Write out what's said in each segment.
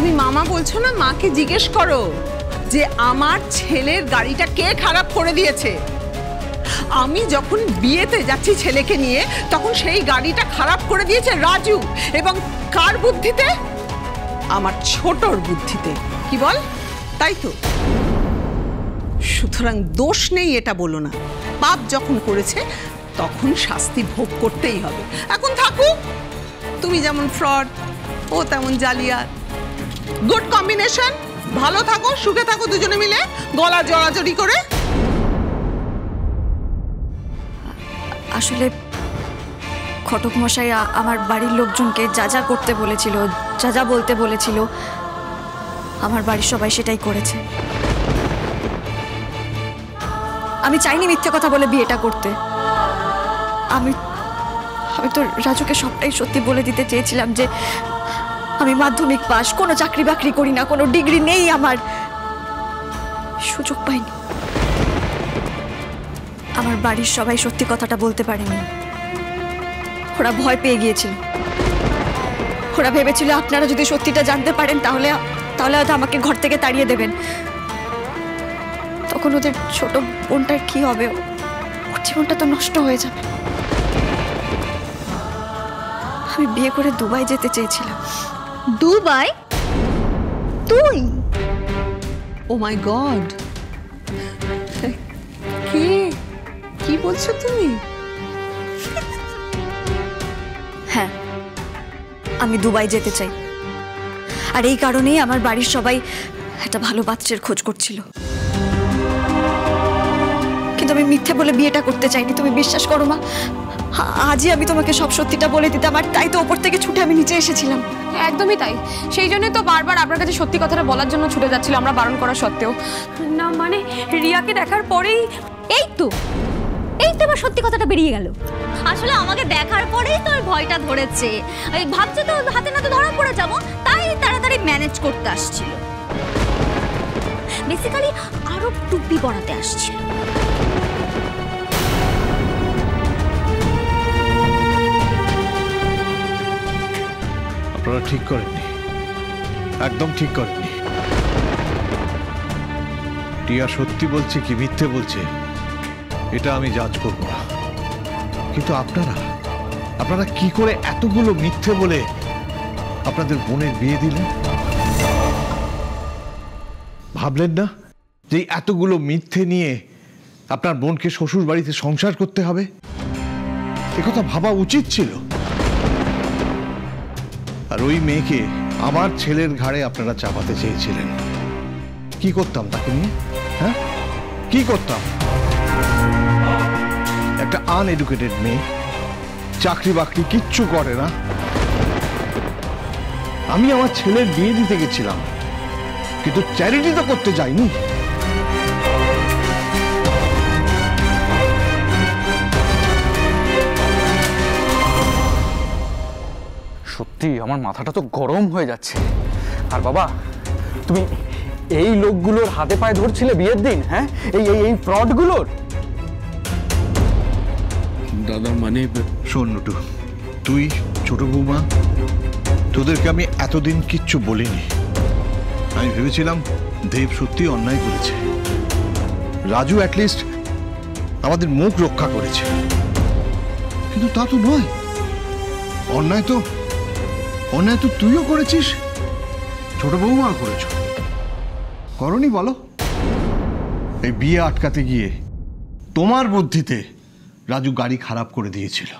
তুমি মামা বলছো না, মাকে জিজ্ঞেস করো যে আমার ছেলের গাড়িটা কে খারাপ করে দিয়েছে। আমি যখন বিয়েতে যাচ্ছি ছেলেকে নিয়ে, তখন সেই গাড়িটা খারাপ করে দিয়েছে রাজু। এবং কার বুদ্ধিতে? আমার ছোটর বুদ্ধিতে। কি বল? তাই তো। সুতরাং দোষ নেই এটা বলো না। পাপ যখন করেছে তখন শাস্তি ভোগ করতেই হবে। এখন থাকুক, তুমি যেমন ফ্রড ও তেমন জালিয়াত। Good combination. ভালো থাকো, সুখে থাকো দুজনে মিলে গলা জড়াজড়ি করে। আসলে ঘটক মশাই আমার বাড়ির লোকজনকে যা যা করতে বলেছিল, যা যা বলতে বলেছিল, আমার বাড়ির সবাই সেটাই করেছে। আমি চাইনি মিথ্যে কথা বলে বিয়েটা করতে। আমি তো রাজুকে সবটাই সত্যি বলে দিতে চেয়েছিলাম যে আমি মাধ্যমিক পাস, কোনো চাকরি বাকরি করি না, কোনো ডিগ্রি নেই আমার। সুযোগ পাইনি। আমার বাড়ির সবাই সত্যি কথাটা বলতে পারেনি। ওরা ভয় পেয়ে গিয়েছিল। ওরা ভেবেছিল আপনারা যদি সত্যিটা জানতে পারেন তাহলে হয়তো আমাকে ঘর থেকে তাড়িয়ে দেবেন। তখন ওদের ছোট বোনটার কি হবে? ওর জীবনটা তো নষ্ট হয়ে যাবে। আমি বিয়ে করে দুবাই যেতে চেয়েছিলাম। দুবাই? তুই? ও মাই গড, কি বলছো তুমি? হ্যাঁ, আমি দুবাই যেতে চাই। আর এই কারণেই আমার বাড়ির সবাই একটা ভালো বাচ্চার খোঁজ করছিল। কিন্তু আমি মিথ্যে বলে বিয়েটা করতে চাইনি। তুমি বিশ্বাস করো মা, আজই আমি তোমাকে সব সত্যিটা বলে দিতাম। আর তাই তো ওপর থেকে ছুটে আমি নিচে এসেছিলাম। একদমই তাই। সেই জন্যই তো বারবার আপনার কাছে সত্যি কথাটা বলার জন্য ছুটে যাচ্ছিল, আমরা বারণ করা সত্ত্বেও। না মানে রিয়াকে দেখার পরেই এই তো আবার সত্যি কথাটা বেরিয়ে গেল। আসলে আমাকে দেখার পরেই তোর ভয়টা ধরেছে। ভাবছে তো হাতে নাতে ধরা পড়ে যাবো, তাই তাড়াতাড়ি ম্যানেজ করতে আসছিল। বেসিক্যালি আরো টুপি পরাতে আসছিল। আপনারা ঠিক করেননি, একদম ঠিক করেননি। টিয়া সত্যি বলছে কি মিথ্যে বলছে এটা আমি জাজ করব না। কিন্তু আপনারা কি করে এতগুলো মিথ্যে বলে আপনাদের বোনের বিয়ে দিলেন? ভাবলেন না যে এতগুলো মিথ্যে নিয়ে আপনার বোনকে শ্বশুর বাড়িতে সংসার করতে হবে? একথা ভাবা উচিত ছিল। আর ওই মেয়েকে আমার ছেলের ঘাড়ে আপনারা চাপাতে চেয়েছিলেন। কি করতাম তাকে নিয়ে? হ্যাঁ, কি করতাম? একটা আনএডুকেটেড মেয়ে, চাকরি বাকরি কিচ্ছু করে না। আমি আমার ছেলের বিয়ে দিতে গেছিলাম, কিন্তু চ্যারিটি তো করতে যাইনি। সত্যি আমার মাথাটা তো গরম হয়ে যাচ্ছে। আর বাবা, তুমি এই লোকগুলোর হাতে পায়ে ধরছিলে বিয়ের দিন? হ্যাঁ, এই ফ্রডগুলোর? দাদা মানে শোন নটু, তুই ছোট বৌমা, তোদেরকে আমি এতদিন কিচ্ছু বলিনি। আমি ভেবেছিলাম দেব সত্যি অন্যায় করেছে, রাজু অ্যাটলিস্ট আমাদের মুখ রক্ষা করেছে। কিন্তু তা তো নয়। অন্যায় তো তুইও করেছিস, ছোট বৌমা করেছ। করনি বলো? এই বিয়ে আটকাতে গিয়ে তোমার বুদ্ধিতে রাজু গাড়ি খারাপ করে দিয়েছিল।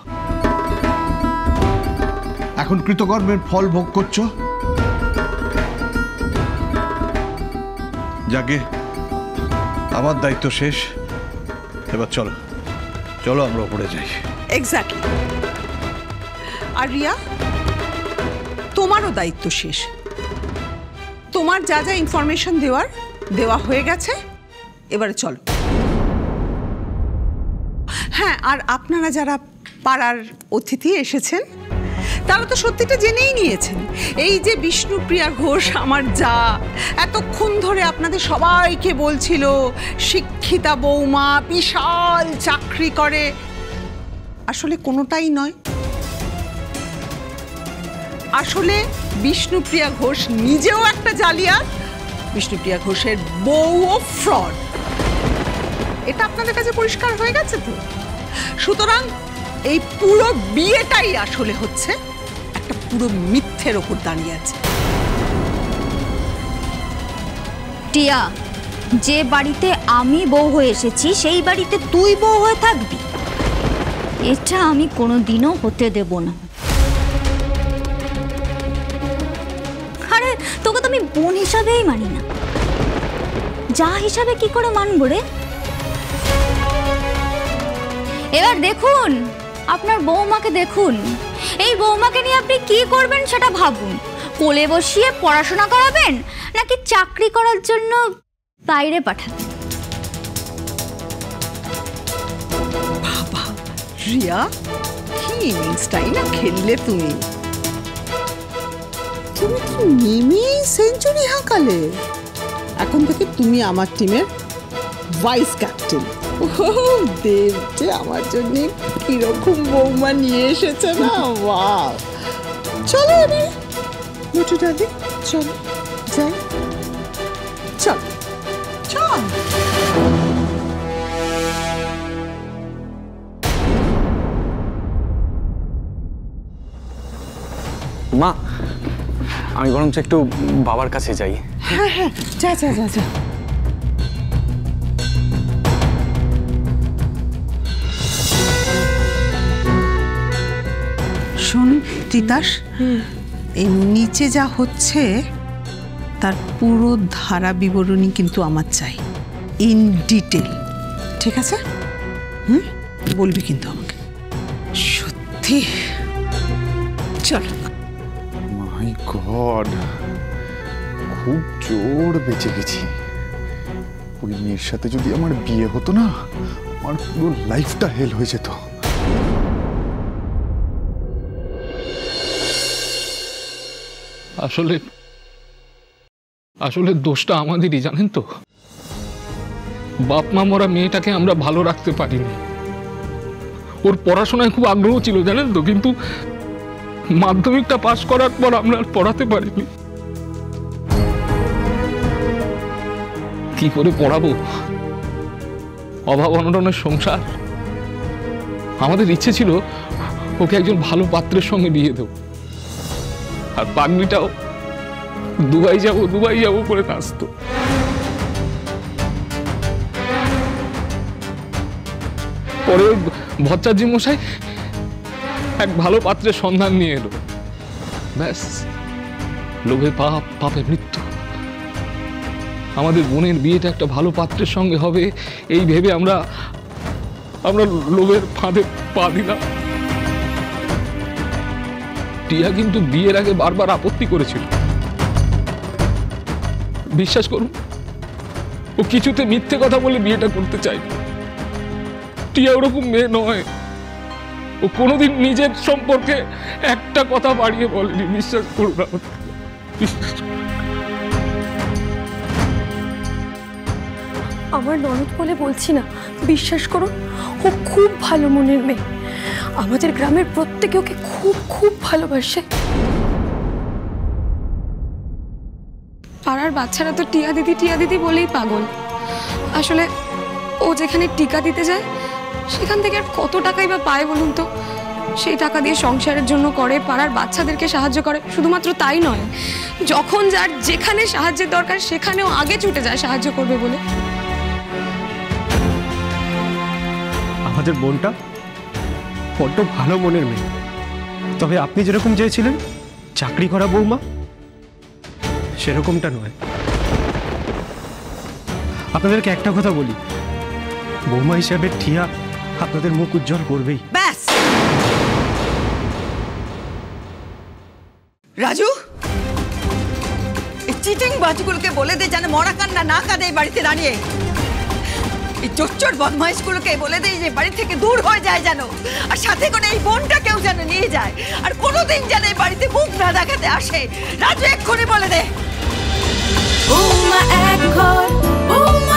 এখন কৃতকর্মের ফল ভোগ করছো। যাকে আমার দায়িত্ব শেষ, এবার চলো আমরা উপরে যাই। এক্স্যাক্টলি। আর রিয়া, তোমারও দায়িত্ব শেষ। তোমার যা যা ইনফরমেশন দেওয়া হয়ে গেছে, এবারে চলো। হ্যাঁ, আর আপনারা যারা পাড়ার অতিথি এসেছেন তারা তো সত্যিটা জেনেই নিয়েছেন। এই যে বিষ্ণুপ্রিয়া ঘোষ আমার যা এতক্ষণ ধরে আপনাদের সবাইকে বলছিল শিক্ষিতা বৌমা, বিশাল চাকরি করে, আসলে কোনোটাই নয়। আসলে বিষ্ণুপ্রিয়া ঘোষ নিজেও একটা জালিয়াত, বিষ্ণুপ্রিয়া ঘোষের বউও ফ্রড। এটা আপনাদের কাছে পরিষ্কার হয়ে গেছে তো? সুতরাং এই পুরো বিয়েটাই আসলে হচ্ছে একটা পুরো মিথ্যের ওপর দাঁড়িয়ে আছে। টিয়া, যে বাড়িতে আমি বউ হয়ে এসেছি সেই বাড়িতে তুই বউ হয়ে থাকবি, এটা আমি কোনোদিনও হতে দেব না। আরে তোকে তো আমি বোন হিসাবেই মানি না, যা হিসাবে কি করে মানবো রে? এবার দেখুন আপনার বৌমাকে, দেখুন এই বৌমাকে নিয়ে আপনি কি করবেন সেটা ভাবুন। কোলে বসিয়ে পড়াশোনা করাবেন নাকি চাকরি করার জন্য বাইরে পাঠাবেন? বাবা রিয়া, কি ইনিংসটাই না খেললে তুমি। তুমি কি মিমি সেঞ্চুরি হাঁকালে? এখন থেকে তুমি আমার টিমের ভাইস ক্যাপ্টেন। দেব যে আমার জন্য কিরকম বৌমা নিয়ে এসেছে না, ওয়াও। চলো এবার মোটু দাদি, চলো যাই, চল চল। মা, আমি বরঞ্চ একটু বাবার কাছে যাই। হ্যাঁ হ্যাঁ, যা যা যা যা। শোন তিতাস, এই নিচে যা হচ্ছে তার পুরো ধারা বিবরণী কিন্তু আমার চাই, ইন ডিটেল। ঠিক আছে? বলবি কিন্তু আমাকে। সত্যি চল। মাই গড, খুব জোর বেঁচে গেছি। ওই মেয়ের সাথে যদি আমার বিয়ে হতো না, আমার পুরো লাইফটা হেল হয়ে যেত। আসলে আসলে দোষটা আমাদেরই, জানেন তো। বাপ মা মরা মেয়েটাকে আমরা ভালো রাখতে পারিনি। ওর পড়াশোনায় খুব আগ্রহ ছিল, জানেন তো, কিন্তু মাধ্যমিকটা পাশ করার পর আমরা আর পড়াতে পারিনি। কি করে পড়াবো? অভাব অনটনের সংসার। আমাদের ইচ্ছে ছিল ওকে একজন ভালো পাত্রের সঙ্গে বিয়ে দেব, আর পাগড়িটাও দুবাই যাবো করে নাচতো। পরে ভট্টাচার্য মশাই এক ভালো পাত্রের সন্ধান নিয়ে এলো। ব্যাস, লোভে পাপ, পাপে মৃত্যু। আমাদের বোনের বিয়েটা একটা ভালো পাত্রের সঙ্গে হবে এই ভেবে আমরা লোভের ফাঁদে পা দিলাম। টিয়া কিন্তু বিয়ের আগে বারবার আপত্তি করেছিল। বিশ্বাস করুন, ও কিছুতে মিথ্যে কথা বলে বিয়েটা করতে চায়নি। টিয়া ওরকম মেয়ে নয়। ও কোনোদিন নিজের সম্পর্কে একটা কথা বাড়িয়ে বলেনি। বিশ্বাস করুন, আমার ননদ বলে বলছি না, বিশ্বাস করুন ও খুব ভালো মনের মেয়ে। আমাদের গ্রামের প্রত্যেকে ওকে খুব খুব ভালোবাসে। পাড়ার বাচ্চারা তো টিয়া দিদি বলেই পাগল। আসলে ও যেখানে টিকা দিতে যায় সেখান থেকে আর কত টাকাই বা পায় বলুন তো। সেই টাকা দিয়ে সংসারের জন্য করে, পাড়ার বাচ্চাদেরকে সাহায্য করে। শুধুমাত্র তাই নয়, যখন যার যেখানে সাহায্যের দরকার সেখানেও আগে ছুটে যায় সাহায্য করবে বলে। আমাদের বোনটা বড্ড ভালো মনের মেয়ে। তবে আপনি যেরকম চেয়েছিলেন চাকরি করা বৌমা, সেরকমটা নয়। আপনাদেরকে একটা কথা বলি, বৌমা হিসাবে টিয়া আপনাদের মুখ উজ্জ্বল করবেই। ব্যাস রাজু, এই চিটিং বাজগুলোকে বলে দে যেন মরা কান্না না কাঁদে এই বাড়িতে দাঁড়িয়ে। এই চোর বদমাইশগুলোকে বলে দেই যে বাড়ি থেকে দূর হয়ে যায় যেন, আর সাথে করে এই বোনটাকেও যেন নিয়ে যায়, আর কোনোদিন যেন এই বাড়িতে মুখ না দেখাতে আসে। রাজু এক্ষুনি বলে দে। বৌমা এক ঘর, বৌমা